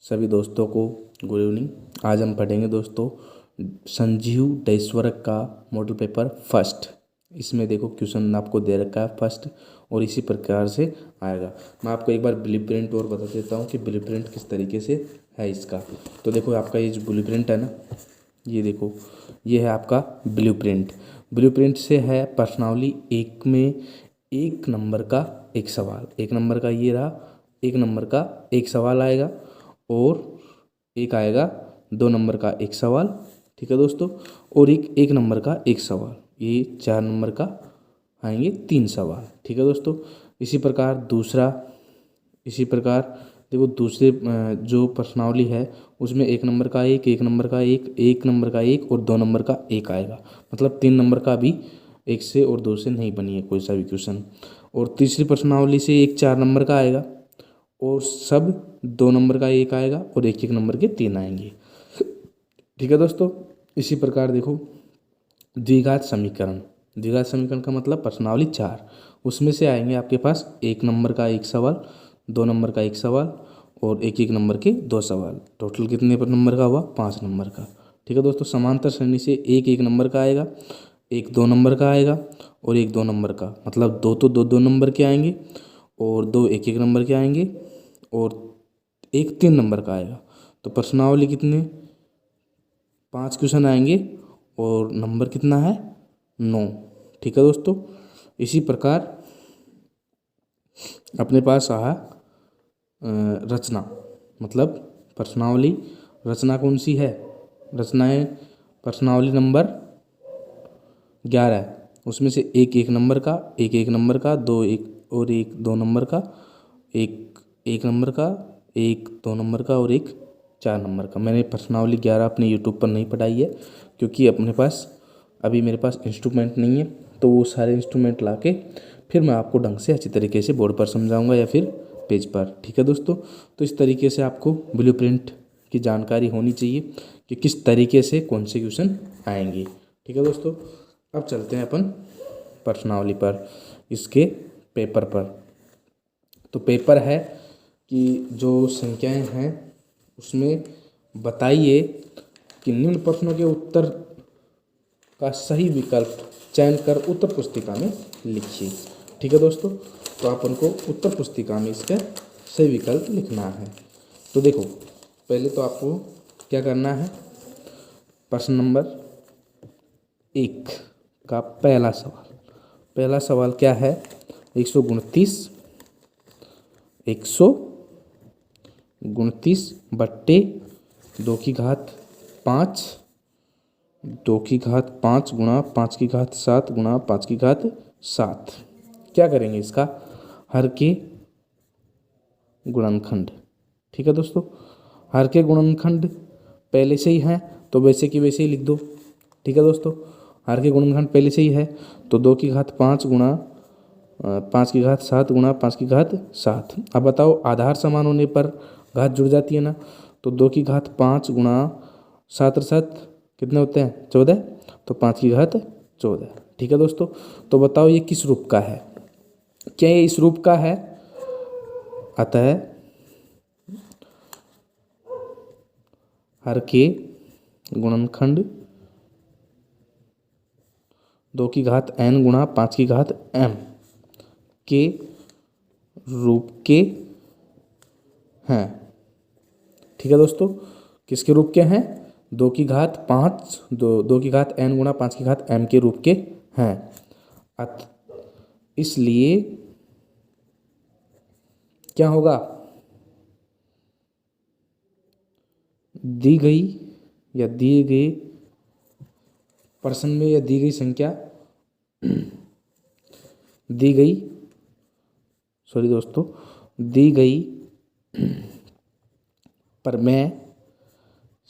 सभी दोस्तों को गुड इवनिंग। आज हम पढ़ेंगे दोस्तों संजीव डैशवर्क का मॉडल पेपर फर्स्ट। इसमें देखो क्वेश्चन आपको दे रखा है फर्स्ट और इसी प्रकार से आएगा। मैं आपको एक बार ब्लूप्रिंट और बता देता हूँ कि ब्लूप्रिंट किस तरीके से है इसका। तो देखो आपका ये जो ब्लूप्रिंट है ना, ये देखो ये है आपका ब्लूप्रिंट। ब्लूप्रिंट से है प्रश्नावली एक में एक नंबर का एक सवाल, एक नंबर का ये रहा, एक नंबर का एक सवाल आएगा और एक आएगा 2 नंबर का एक सवाल, ठीक है दोस्तों, और एक नंबर का एक सवाल, ये 4 नंबर का आएंगे 3 सवाल, ठीक है दोस्तों। इसी प्रकार देखो दूसरे जो प्रश्नावली है उसमें एक नंबर का एक नंबर का एक नंबर का एक और 2 नंबर का एक आएगा, मतलब 3 नंबर का भी 1 से और 2 से नहीं बनी है कोई सा भी क्वेश्चन। और तीसरी प्रश्नावली से एक 4 नंबर का आएगा और सब 2 नंबर का एक आएगा और एक नंबर के 3 आएंगे, ठीक है दोस्तों। इसी प्रकार देखो द्विघात समीकरण का मतलब प्रश्नावली 4, उसमें से आएंगे आपके पास 1 नंबर का एक सवाल, 2 नंबर का एक सवाल और एक नंबर के 2 सवाल। टोटल कितने पर नंबर का हुआ? 5 नंबर का, ठीक है दोस्तों। समांतर श्रेणी से एक नंबर का आएगा, एक 2 नंबर का आएगा और एक 2 नंबर का, मतलब 2 तो 2 नंबर के आएंगे और 2 एक नंबर के आएंगे और एक 3 नंबर का आएगा। तो प्रश्नावली कितने 5 क्वेश्चन आएंगे और नंबर कितना है 9, ठीक है दोस्तों। इसी प्रकार अपने पास आया रचना, मतलब प्रश्नावली रचना कौन सी है? रचनाएं प्रश्नावली नंबर 11, उसमें से एक नंबर का एक नंबर का, 2 एक और एक 2 नंबर का, एक नंबर का, एक 2 नंबर का और एक 4 नंबर का। मैंने प्रश्नावली 11 अपने यूट्यूब पर नहीं पढ़ाई है क्योंकि अपने पास अभी मेरे पास इंस्ट्रूमेंट नहीं है, तो वो सारे इंस्ट्रूमेंट ला के फिर मैं आपको ढंग से अच्छी तरीके से बोर्ड पर समझाऊंगा या फिर पेज पर, ठीक है दोस्तों। तो इस तरीके से आपको ब्लूप्रिंट की जानकारी होनी चाहिए कि किस तरीके से कौन से क्वेश्चन आएंगे, ठीक है दोस्तों। अब चलते हैं अपन प्रश्नावली पर, इसके पेपर पर। तो पेपर है कि जो संख्याएं हैं उसमें बताइए कि निम्न प्रश्नों के उत्तर का सही विकल्प चयन कर उत्तर पुस्तिका में लिखिए, ठीक है दोस्तों। तो अपन को उत्तर पुस्तिका में इसका सही विकल्प लिखना है। तो देखो पहले तो आपको क्या करना है, प्रश्न नंबर 1 का पहला सवाल क्या है? 129 बट्टे 2 की घात 5 गुणा 5 की घात 7 गुणा 5 की घात 7। क्या करेंगे? इसका हर के गुणनखंड, ठीक है दोस्तों। हर के गुणनखंड पहले से ही है तो वैसे की वैसे ही लिख दो, ठीक है दोस्तों। हर के गुणनखंड पहले से ही है तो 2 की घात 5 गुणा 5 की घात 7 गुणा 5 की घात 7। अब बताओ आधार समान होने पर घात जुड़ जाती है ना, तो 2 की घात 5 गुणा 7 और 7 कितने होते हैं? 14, तो 5 की घात 14, ठीक है दोस्तों। तो बताओ ये किस रूप का है? क्या ये इस रूप का है? अतः हर के गुणनखंड 2 की घात n गुणा 5 की घात m के रूप के हैं, ठीक है दोस्तों। किसके रूप के हैं? 2 की घात 5 2 की घात n गुणा 5 की घात m के रूप के हैं। इसलिए क्या होगा? दी गई या दिए गए प्रश्न में या दी गई संख्या दी गई प्रमेय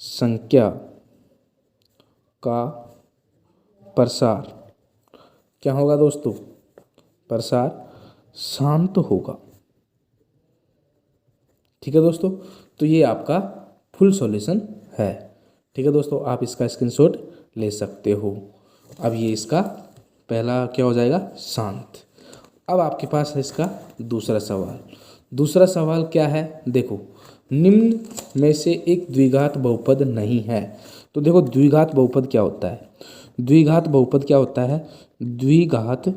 संख्या का प्रसार क्या होगा दोस्तों? प्रसार शांत होगा, ठीक है दोस्तों। तो ये आपका फुल सॉल्यूशन है, ठीक है दोस्तों। आप इसका स्क्रीनशॉट ले सकते हो। अब ये इसका पहला क्या हो जाएगा? शांत। अब आपके पास है इसका दूसरा सवाल क्या है? देखो निम्न में से एक द्विघात बहुपद नहीं है। तो देखो द्विघात बहुपद क्या होता है, द्विघात बहुपद क्या होता है, द्विघात,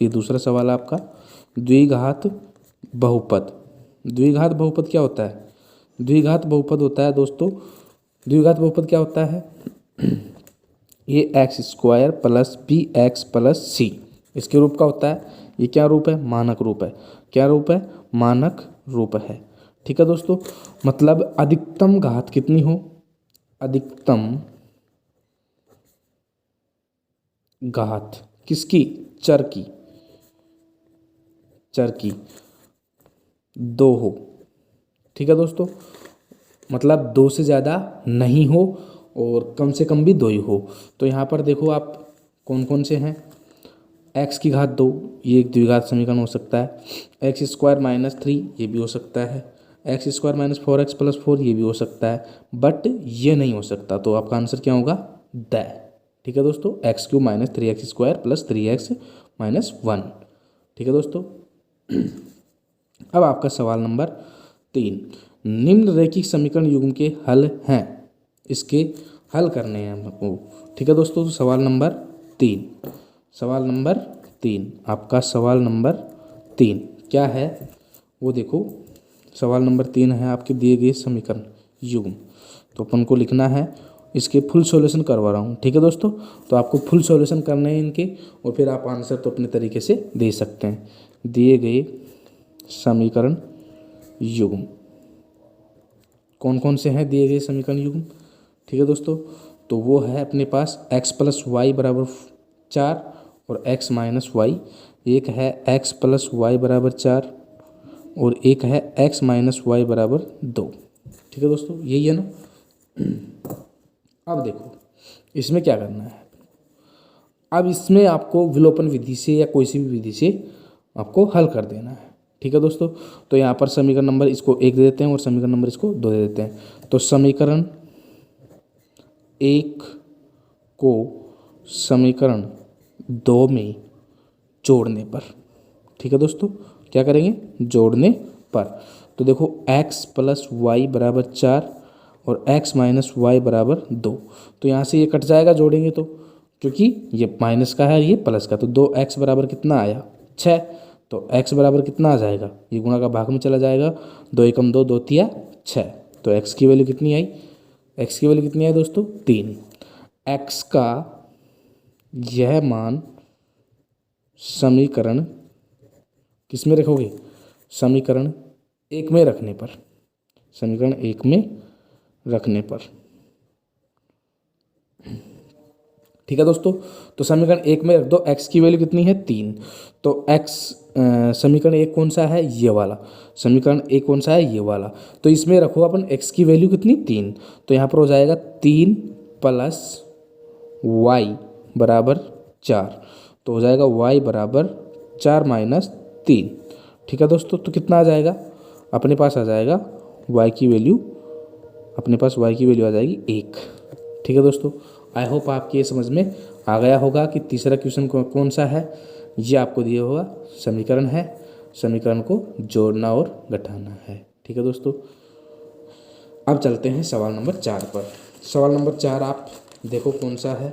ये दूसरा सवाल है आपका, द्विघात बहुपद, द्विघात बहुपद क्या होता है, द्विघात बहुपद होता है दोस्तों, द्विघात बहुपद क्या होता है, ये X square plus B X plus C इसके रूप का होता है। ये क्या रूप है, मानक रूप है, क्या रूप है, मानक रूप है। ठीक है दोस्तों, मतलब अधिकतम घात कितनी हो, अधिकतम घात किसकी, चर की, चर की 2 हो। ठीक है दोस्तों, मतलब 2 से ज़्यादा नहीं हो और कम से कम भी 2 ही हो। तो यहाँ पर देखो आप कौन कौन से हैं, एक्स की घात 2, ये एक द्विघात समीकरण हो सकता है, एक्स स्क्वायर माइनस 3 ये भी हो सकता है, x square minus 4x plus 4 ये भी हो सकता है, बट ये नहीं हो सकता। तो आपका आंसर क्या होगा, द। ठीक है दोस्तों, x cube minus 3x square plus 3x minus 1। ठीक है दोस्तों, अब आपका सवाल नंबर 3, निम्न रैखिक समीकरण युग्म के हल हैं, इसके हल करने हैं हमको। ठीक है दोस्तों, तो सवाल नंबर 3, सवाल नंबर 3, आपका सवाल नंबर 3 क्या है वो देखो, सवाल नंबर 3 है आपके दिए गए समीकरण युग्म। तो अपन को लिखना है, इसके फुल सॉल्यूशन करवा रहा हूँ। ठीक है दोस्तों, तो आपको फुल सॉल्यूशन करने हैं इनके, और फिर आप आंसर तो अपने तरीके से दे सकते हैं। दिए गए समीकरण युग्म कौन कौन से हैं, दिए गए समीकरण युग्म। ठीक है दोस्तों, तो वो है अपने पास x प्लस वाई बराबर 4 और x माइनस वाई, एक है x प्लस वाई बराबर 4 और एक है x माइनस वाई बराबर 2। ठीक है दोस्तों, यही है ना। अब देखो इसमें क्या करना है, अब इसमें आपको विलोपन विधि से या कोई सी भी विधि से आपको हल कर देना है। ठीक है दोस्तों, तो यहाँ पर समीकरण नंबर इसको 1 दे देते हैं और समीकरण नंबर इसको 2 दे देते हैं। तो समीकरण 1 को समीकरण 2 में जोड़ने पर, ठीक है दोस्तों, क्या करेंगे, जोड़ने पर। तो देखो x प्लस वाई बराबर 4 और x माइनस वाई बराबर 2, तो यहाँ से ये कट जाएगा जोड़ेंगे तो, क्योंकि ये माइनस का है ये प्लस का, तो 2x बराबर कितना आया 6, तो x बराबर कितना आ जाएगा, ये गुणा का भाग में चला जाएगा, 2 एकम 2, 2 तिया 6, तो x की वैल्यू कितनी आई, x की वैल्यू कितनी आई दोस्तों 3। x का यह मान समीकरण किस में रखोगे, समीकरण 1 में रखने पर, समीकरण 1 में रखने पर। ठीक है दोस्तों, तो समीकरण 1 में रख दो, x की वैल्यू कितनी है 3, तो x समीकरण 1 कौन सा है, ये वाला, समीकरण 1 कौन सा है, ये वाला, तो इसमें रखो अपन x की वैल्यू कितनी 3, तो यहाँ पर हो जाएगा 3 प्लस वाई बराबर 4, तो हो जाएगा y बराबर 4 माइनस 3। ठीक है दोस्तों, तो कितना आ जाएगा, अपने पास आ जाएगा y की वैल्यू, अपने पास y की वैल्यू आ जाएगी 1। ठीक है दोस्तों, आई होप आपकी ये समझ में आ गया होगा कि तीसरा क्वेश्चन कौन सा है, ये आपको दिया हुआ समीकरण है, समीकरण को जोड़ना और घटाना है। ठीक है दोस्तों, अब चलते हैं सवाल नंबर 4 पर। सवाल नंबर 4 आप देखो कौन सा है।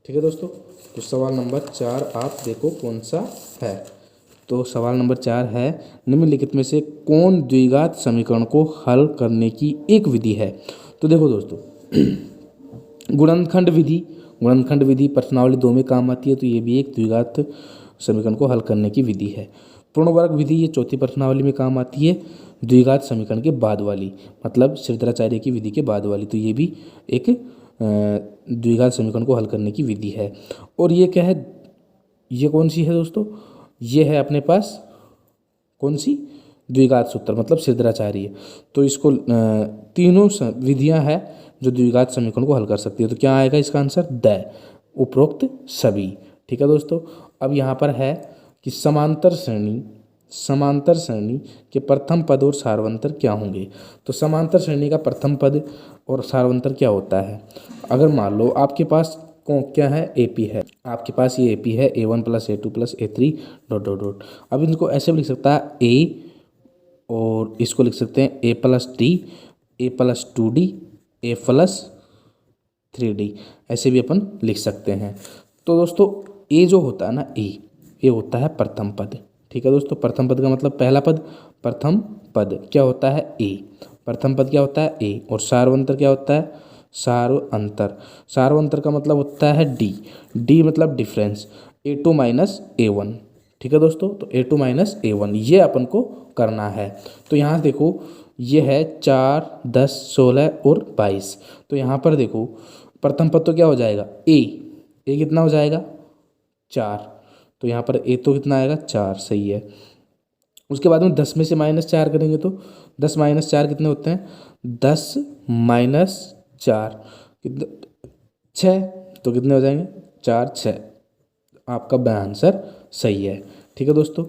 ठीक है दोस्तों, तो सवाल नंबर 4 आप देखो कौन सा है। तो सवाल नंबर 4 है, निम्नलिखित में से कौन द्विघात समीकरण को हल करने की एक विधि है। तो देखो दोस्तों, गुणनखंड विधि, गुणनखंड विधि प्रश्नावली 2 में काम आती है, तो ये भी एक द्विघात समीकरण को हल करने की विधि है। पूर्ण वर्ग विधि ये चौथी प्रश्नावली में काम आती है, द्विघात समीकरण के बाद वाली, मतलब श्रीधराचार्य की विधि के बाद वाली, तो ये भी एक द्विघात समीकरण को हल करने की विधि है। और ये क्या है, ये कौन सी है दोस्तों, ये है अपने पास कौन सी, द्विघात सूत्र, मतलब श्रीधराचार्य। तो इसको तीनों विधियां हैं जो द्विघात समीकरण को हल कर सकती है। तो क्या आएगा इसका आंसर, द उपरोक्त सभी। ठीक है दोस्तों, अब यहाँ पर है कि समांतर श्रेणी, समांतर श्रेणी के प्रथम पद और सार्वंतर क्या होंगे। तो समांतर श्रेणी का प्रथम पद और सार्वंतर क्या होता है, अगर मान लो आपके पास क्या है, AP है, आपके पास ये AP है, A1 plus A2 plus A3 dot dot dot. अब इनको ऐसे भी लिख सकता है A और इसको लिख सकते हैं ए प्लस डी, ए प्लस 2d, ए प्लस 3d, ऐसे भी अपन लिख सकते हैं। तो दोस्तों ए जो होता है ना, ए होता है प्रथम पद। ठीक है दोस्तों, प्रथम पद का मतलब पहला पद, प्रथम पद क्या होता है ए, प्रथम पद क्या होता है ए। और सार्वंतर क्या होता है, सार्वअंतर, सार्वअंतर का मतलब होता है डी, डी मतलब डिफरेंस, A2 माइनस A1। ठीक है दोस्तों, तो A2 माइनस A1 ये अपन को करना है। तो यहाँ देखो ये है 4, 10, 16 और 22। तो यहाँ पर देखो प्रथम पद तो क्या हो जाएगा ए कितना हो जाएगा 4, तो यहाँ पर ए तो कितना आएगा 4, सही है। उसके बाद में 10 में से -4 करेंगे तो 10 - 4 कितने होते हैं, 10 - 4 कितने, 6, तो कितने हो जाएंगे 4, 6, आपका ब आंसर सही है। ठीक है दोस्तों,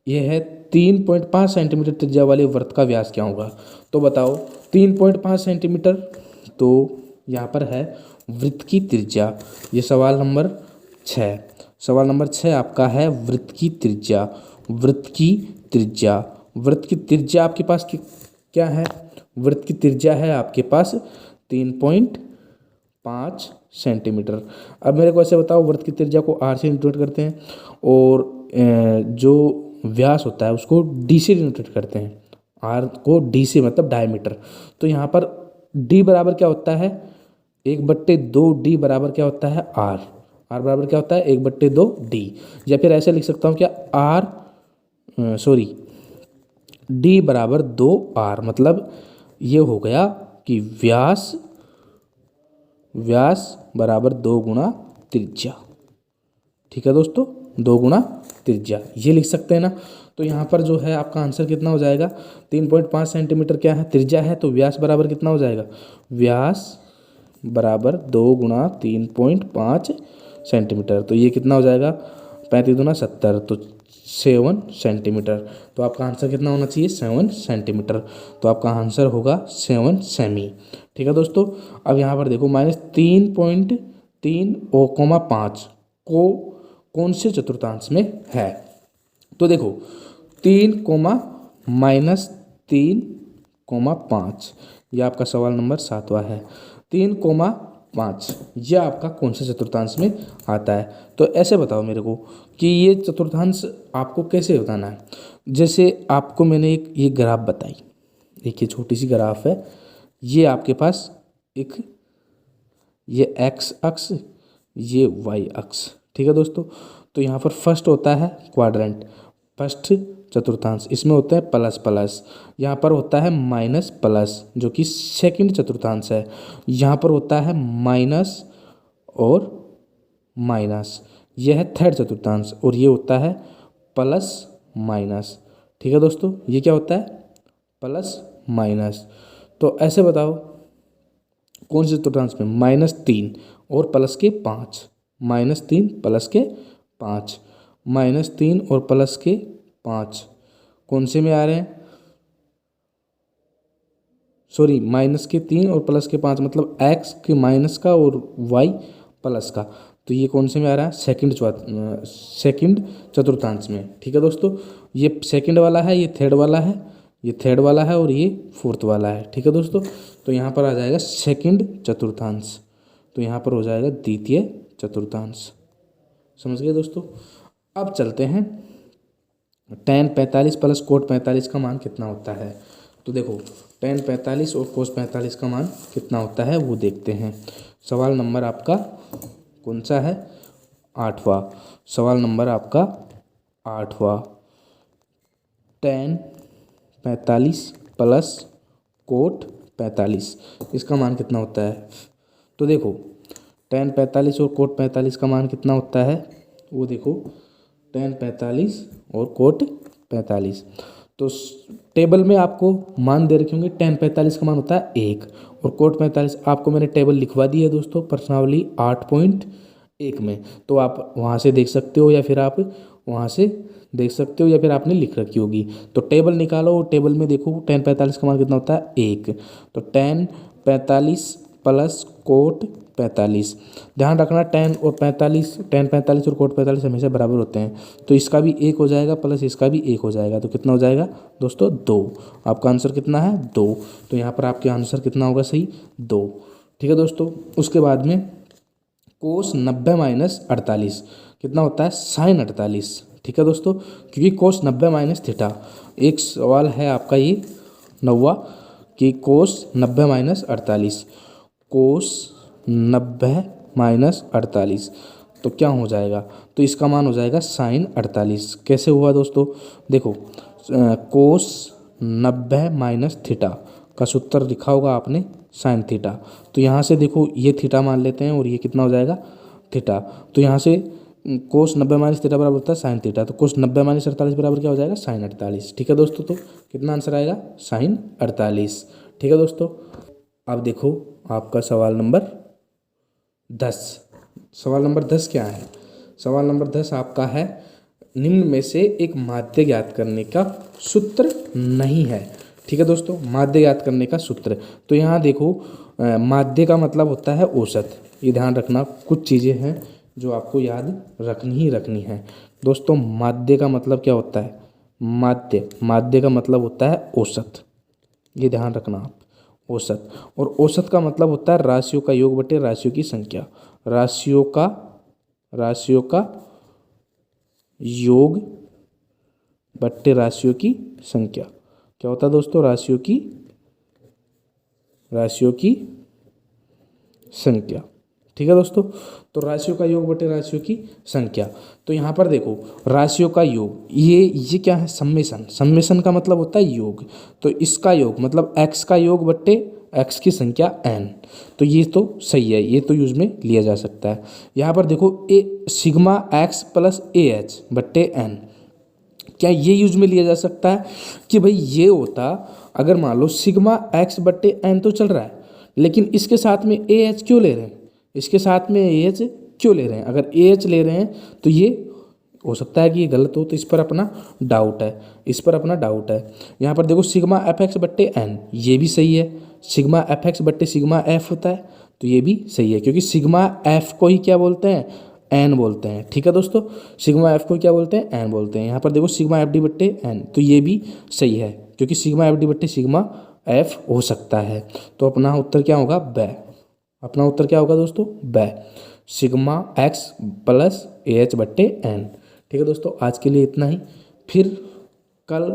ये है 3.5 सेंटीमीटर त्रिज्या वाले वृत्त का व्यास क्या होगा। तो बताओ 3.5 सेंटीमीटर, तो यहाँ पर है वृत्त की त्रिज्या, ये सवाल नंबर 6, सवाल नंबर 6 आपका है वृत्त की त्रिज्या, वृत्त की त्रिज्या, वृत्त की त्रिज्या आपके पास क्या है, वृत्त की त्रिज्या है आपके पास 3.5 सेंटीमीटर। अब मेरे को ऐसे बताओ वृत्त की त्रिज्या को r से डिनोट करते हैं और जो व्यास होता है उसको d से डिनोट करते हैं, r को d से मतलब डायमीटर। तो यहाँ पर d बराबर क्या होता है 1/2, d बराबर क्या होता है r, r बराबर क्या होता है 1/2 d। या फिर ऐसे लिख सकता हूँ क्या d बराबर 2r, मतलब ये हो गया कि व्यास बराबर 2 गुना त्रिज्या। ठीक है दोस्तों, 2 गुना त्रिज्या ये लिख सकते हैं ना। तो यहाँ पर जो है आपका आंसर कितना हो जाएगा 3.5 सेंटीमीटर क्या है त्रिज्या है, तो व्यास बराबर कितना हो जाएगा, व्यास बराबर 2 गुना 3.5 सेंटीमीटर, तो ये कितना हो जाएगा 35 दूना 70, तो 7 सेंटीमीटर। तो आपका आंसर कितना होना चाहिए 7 सेंटीमीटर, तो आपका आंसर होगा 7 सेमी। ठीक है दोस्तों, अब यहाँ पर देखो -3.3 और 5 को कौन से चतुर्थांश में है। तो देखो 3, -3, 5, यह आपका सवाल नंबर 7वां है। 3, 5 यह आपका कौन से चतुर्थांश में आता है। तो ऐसे बताओ मेरे को कि ये चतुर्थांश आपको कैसे बताना है। जैसे आपको मैंने एक ये ग्राफ बताई, एक ये छोटी सी ग्राफ है, ये आपके पास एक ये x अक्ष, ये y अक्ष। ठीक है दोस्तों, तो यहाँ पर फर्स्ट होता है क्वाड्रेंट, फर्स्ट चतुर्थांश, इसमें होता है प्लस प्लस, यहाँ पर होता है माइनस प्लस जो कि सेकंड चतुर्थांश है, यहाँ पर होता है माइनस और माइनस, यह है थर्ड चतुर्थांश, और ये होता है प्लस माइनस। ठीक है दोस्तों, ये क्या होता है प्लस माइनस। तो ऐसे बताओ कौन से चतुर्थांश में, -3 और प्लस के 5, -3 प्लस के 5, -3 और प्लस के 5 कौन से में आ रहे हैं, सॉरी -3 और प्लस के 5 मतलब x के माइनस का और y प्लस का, तो ये कौन से में आ रहा है सेकंड चतुर्थांश में। ठीक है दोस्तों, ये सेकंड वाला है, ये थर्ड वाला है, ये थर्ड वाला है और ये फोर्थ वाला है। ठीक है दोस्तों, तो यहाँ पर आ जाएगा सेकंड चतुर्थांश, तो यहाँ पर हो जाएगा द्वितीय चतुर्थांश। समझ गए दोस्तों। अब चलते हैं tan 45 प्लस कोट 45 का मान कितना होता है। तो देखो tan 45 और कोस 45 का मान कितना होता है वो देखते हैं। सवाल नंबर आपका कौन सा है 8वां, सवाल नंबर आपका 8वां, tan 45 प्लस कोट 45 इसका मान कितना होता है। तो देखो tan 45 और कोट 45 का मान कितना होता है वो देखो, tan 45 और कोट 45, तो टेबल में आपको मान दे रखे होंगे, tan 45 का मान होता है 1 और कोट 45 आपको मैंने टेबल लिखवा दी है दोस्तों प्रश्नावली 8.1 में, तो आप वहाँ से देख सकते हो या फिर आप वहाँ से देख सकते हो या फिर आपने लिख रखी होगी। तो टेबल निकालो, टेबल में देखो tan 45 का मान कितना होता है 1, तो tan 45 प्लस कोट 45। ध्यान रखना tan और 45, tan 45 और cot 45 हमेशा बराबर होते हैं, तो इसका भी 1 हो जाएगा प्लस इसका भी 1 हो जाएगा, तो कितना हो जाएगा दोस्तों 2। आपका आंसर कितना है 2, तो यहाँ पर आपके आंसर कितना होगा सही 2। ठीक है दोस्तों, उसके बाद में कोस 90 माइनस 48 कितना होता है साइन 48। ठीक है दोस्तों, क्योंकि कोस 90 माइनस थीटा, एक सवाल है आपका ये 9वां कि कोस 90 माइनस 48, कोस 90 माइनस 48 तो क्या हो जाएगा, तो इसका मान हो जाएगा साइन 48। कैसे हुआ दोस्तों, देखो कोस 90 माइनस थीटा का सूत्र लिखा होगा आपने साइन थीटा, तो यहाँ से देखो ये थीटा मान लेते हैं और ये कितना हो जाएगा थीटा, तो यहाँ से कोस 90 माइनस थीटा बराबर होता है साइन थीटा, तो कोस 90 माइनस 48 बराबर क्या हो जाएगा साइन 48। ठीक है दोस्तों, तो कितना आंसर आएगा साइन 48। ठीक है दोस्तों, अब देखो आपका सवाल नंबर 10। सवाल नंबर 10 क्या है, सवाल नंबर 10 आपका है निम्न में से एक माध्य ज्ञात करने का सूत्र नहीं है। ठीक है दोस्तों, माध्य ज्ञात करने का सूत्र, तो यहाँ देखो माध्य का मतलब होता है औसत, ये ध्यान रखना, कुछ चीज़ें हैं जो आपको याद रखनी है दोस्तों। माध्य का मतलब क्या होता है, माध्य का मतलब होता है औसत, ये ध्यान रखना आप, औसत। और औसत का मतलब होता है राशियों का योग बटे राशियों की संख्या, राशियों का योग बट्टे राशियों की संख्या। क्या होता है दोस्तों, राशियों की संख्या। ठीक है दोस्तों, तो राशियों का योग बटे राशियों की संख्या, तो यहाँ पर देखो राशियों का योग, ये क्या है सम्मेशन का मतलब होता है योग, तो इसका योग मतलब x का योग बट्टे x की संख्या n, तो ये तो सही है, ये तो यूज में लिया जा सकता है। यहाँ पर देखो सिग्मा x प्लस AH बट्टे n, क्या ये यूज में लिया जा सकता है कि भाई ये होता अगर मान लो सिग्मा x बट्टे n तो चल रहा है, लेकिन इसके साथ में AH क्यों ले रहे हैं, इसके साथ में AH क्यों ले रहे हैं, अगर AH ले रहे हैं तो ये हो सकता है कि ये गलत हो, तो इस पर अपना डाउट है, यहाँ पर देखो सिग्मा FX बट्टे n ये भी सही है, सिग्मा FX बट्टे सिग्मा F होता है, तो ये भी सही है, क्योंकि सिग्मा F को ही क्या बोलते हैं n बोलते हैं। ठीक है दोस्तों, सिग्मा F को क्या बोलते हैं n बोलते हैं। यहाँ पर देखो सिग्मा FD बट्टे n, तो ये भी सही है, क्योंकि सिग्मा FD बट्टे सिग्मा F हो सकता है, तो अपना उत्तर क्या होगा दोस्तों ब, सिग्मा x प्लस AH बट्टे n। ठीक है दोस्तों, आज के लिए इतना ही, फिर कल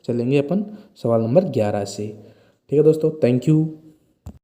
चलेंगे अपन सवाल नंबर 11 से। ठीक है दोस्तों, थैंक यू।